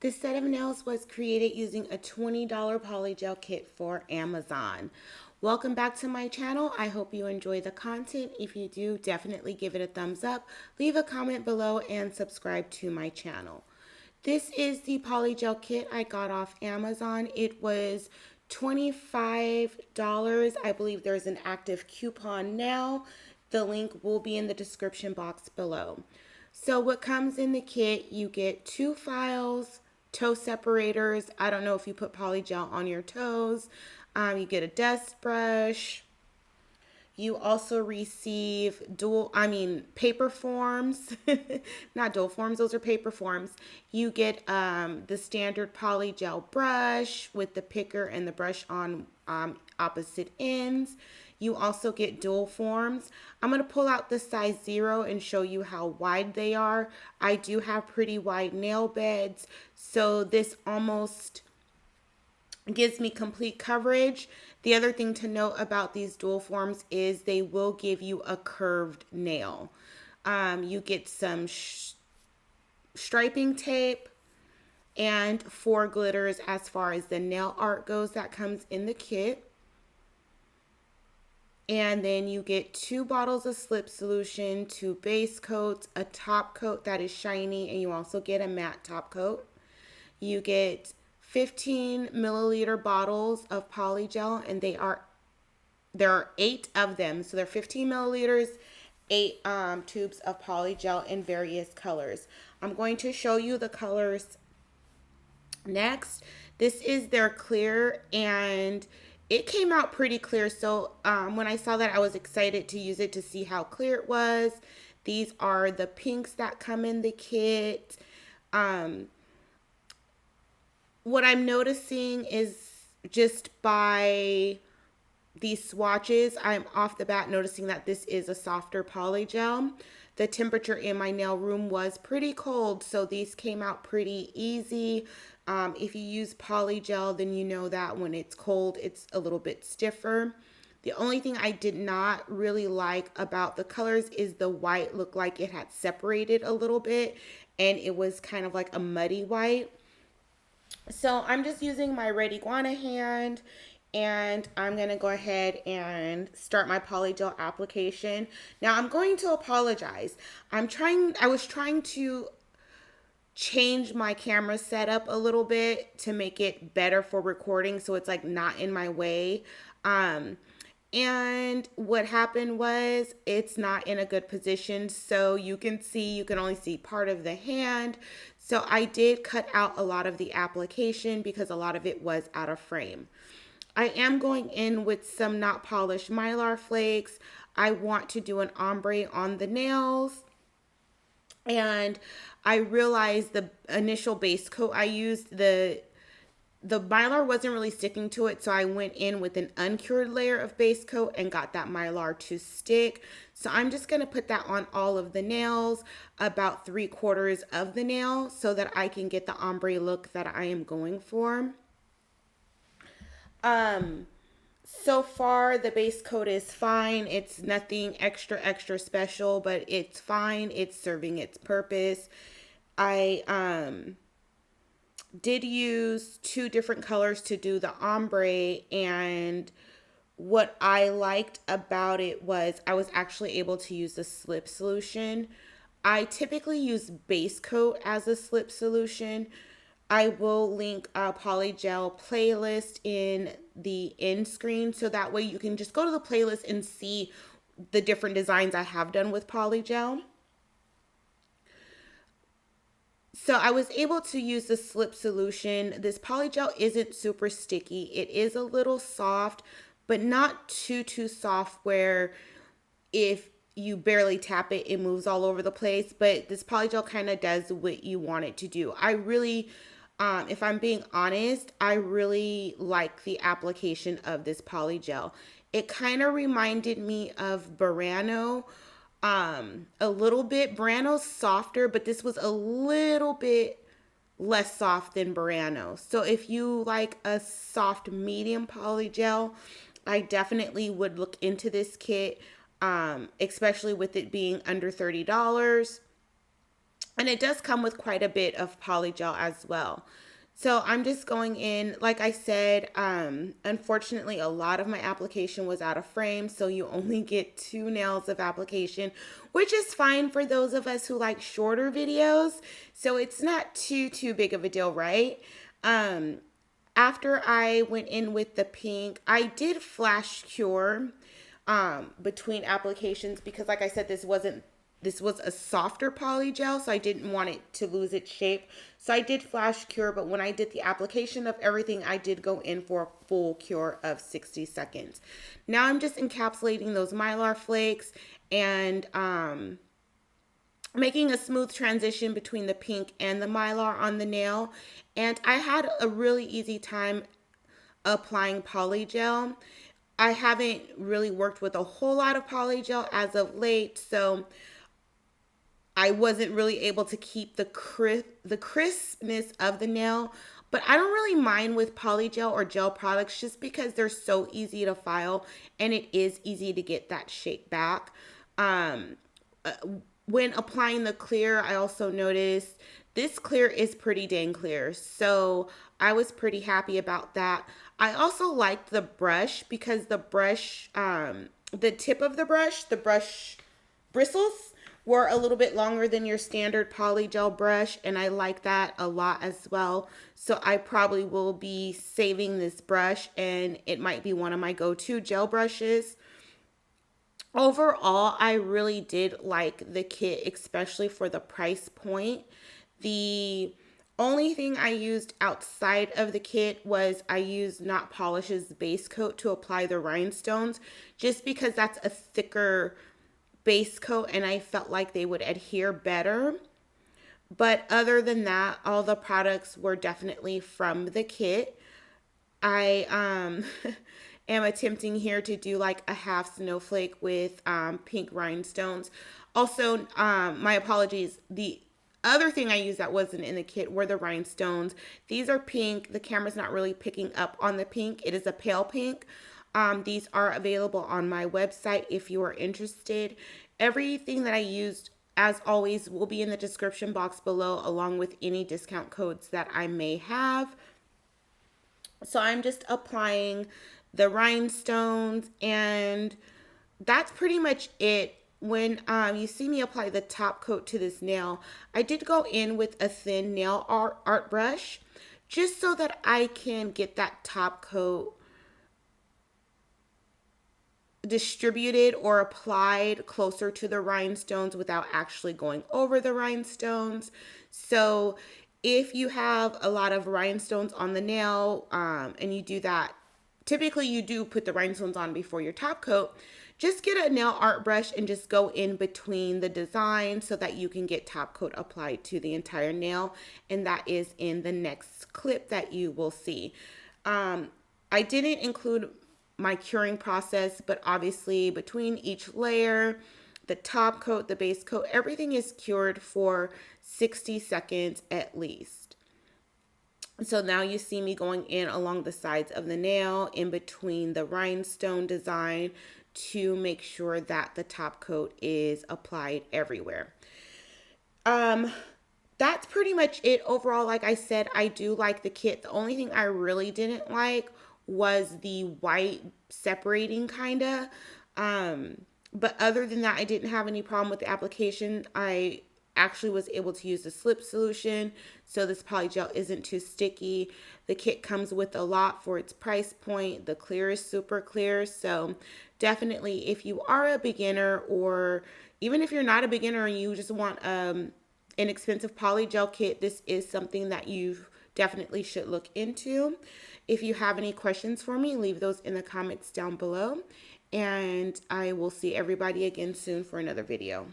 This set of nails was created using a $20 polygel kit for Amazon. Welcome back to my channel. I hope you enjoy the content. If you do, definitely give it a thumbs up, leave a comment below, and subscribe to my channel. This is the polygel kit I got off Amazon. It was $25. I believe there's an active coupon now. The link will be in the description box below. So what comes in the kit, you get 2 files, toe separators. I don't know if you put polygel on your toes. You get a dust brush. You also receive paper forms, not dual forms, those are paper forms. You get the standard polygel brush with the picker and the brush on opposite ends. You also get dual forms. I'm going to pull out the size 0 and show you how wide they are. I do have pretty wide nail beds, so this almost gives me complete coverage. The other thing to note about these dual forms is they will give you a curved nail. You get some striping tape and 4 glitters as far as the nail art goes that comes in the kit. And then you get 2 bottles of slip solution, 2 base coats, a top coat that is shiny, and you also get a matte top coat. You get 15 milliliter bottles of polygel, and there are 8 of them. So they're 15 milliliters, 8 tubes of polygel in various colors. I'm going to show you the colors next. This is their clear, and it came out pretty clear. So when I saw that, I was excited to use it to see how clear it was. These are the pinks that come in the kit. What I'm noticing is just by these swatches, I'm off the bat noticing that this is a softer polygel. The temperature in my nail room was pretty cold, so these came out pretty easy. If you use polygel, then you know that when it's cold, it's a little bit stiffer. The only thing I did not really like about the colors is the white looked like it had separated a little bit, and it was kind of like a muddy white. So I'm just using my red iguana hand, and I'm going to go ahead and start my polygel application. Now I'm going to apologize. I was trying to change my camera setup a little bit to make it better for recording, so it's like not in my way. And what happened was it's not in a good position, so you can only see part of the hand. So I did cut out a lot of the application because a lot of it was out of frame. I am going in with some not polished mylar flakes. I want to do an ombre on the nails. And I realized the initial base coat I used, the mylar wasn't really sticking to it, so I went in with an uncured layer of base coat and got that mylar to stick. So I'm just going to put that on all of the nails, about 3/4 of the nail, so that I can get the ombre look that I am going for. So far the base coat is fine. It's nothing extra special, but it's fine. It's serving its purpose. I did use 2 different colors to do the ombre, and what I liked about it was I was actually able to use the slip solution. I typically use base coat as a slip solution. I will link a polygel playlist in the end screen, so that way you can just go to the playlist and see the different designs I have done with polygel. So I was able to use the slip solution. This polygel isn't super sticky. It is a little soft, but not too soft where if you barely tap it, it moves all over the place. But this polygel kind of does what you want it to do. I really, if I'm being honest, I really like the application of this polygel. It kind of reminded me of Burano. A little bit. Burano's softer, but this was a little bit less soft than Burano. So if you like a soft medium polygel, I definitely would look into this kit, especially with it being under $30. And it does come with quite a bit of polygel as well. So I'm just going in, like I said, unfortunately, a lot of my application was out of frame. So you only get 2 nails of application, which is fine for those of us who like shorter videos. So it's not too big of a deal, right? After I went in with the pink, I did flash cure between applications because, like I said, this was a softer poly gel, so I didn't want it to lose its shape. So I did flash cure, but when I did the application of everything, I did go in for a full cure of 60 seconds. Now I'm just encapsulating those mylar flakes and making a smooth transition between the pink and the mylar on the nail. And I had a really easy time applying polygel. I haven't really worked with a whole lot of polygel as of late, so I wasn't really able to keep the crispness of the nail. But I don't really mind with polygel or gel products just because they're so easy to file and it is easy to get that shape back. When applying the clear, I also noticed this clear is pretty dang clear. So I was pretty happy about that. I also liked the brush because the brush, the tip of the brush bristles were a little bit longer than your standard polygel brush, and I like that a lot as well. So I probably will be saving this brush, and it might be one of my go-to gel brushes. Overall, I really did like the kit, especially for the price point. The only thing I used outside of the kit was I used Not Polish's base coat to apply the rhinestones, just because that's a thicker base coat and I felt like they would adhere better. But other than that, all the products were definitely from the kit. I am attempting here to do like a half snowflake with pink rhinestones. Also, my apologies, the other thing I used that wasn't in the kit were the rhinestones. These are pink. The camera's not really picking up on the pink. It is a pale pink. These are available on my website if you are interested. Everything that I used, as always, will be in the description box below, along with any discount codes that I may have. So I'm just applying the rhinestones, and that's pretty much it. When you see me apply the top coat to this nail, I did go in with a thin nail art brush just so that I can get that top coat distributed or applied closer to the rhinestones without actually going over the rhinestones. So if you have a lot of rhinestones on the nail and you do that, typically you do put the rhinestones on before your top coat, just get a nail art brush and just go in between the design so that you can get top coat applied to the entire nail. And that is in the next clip that you will see. I didn't include my curing process, but obviously between each layer, the top coat, the base coat, everything is cured for 60 seconds at least. So now you see me going in along the sides of the nail in between the rhinestone design to make sure that the top coat is applied everywhere. That's pretty much it overall. Like I said, I do like the kit. The only thing I really didn't like was the white separating kinda. But other than that, I didn't have any problem with the application. I actually was able to use the slip solution, so this polygel isn't too sticky. The kit comes with a lot for its price point. The clear is super clear, so definitely if you are a beginner, or even if you're not a beginner and you just want an inexpensive polygel kit, this is something that you definitely should look into. If you have any questions for me, leave those in the comments down below. And I will see everybody again soon for another video.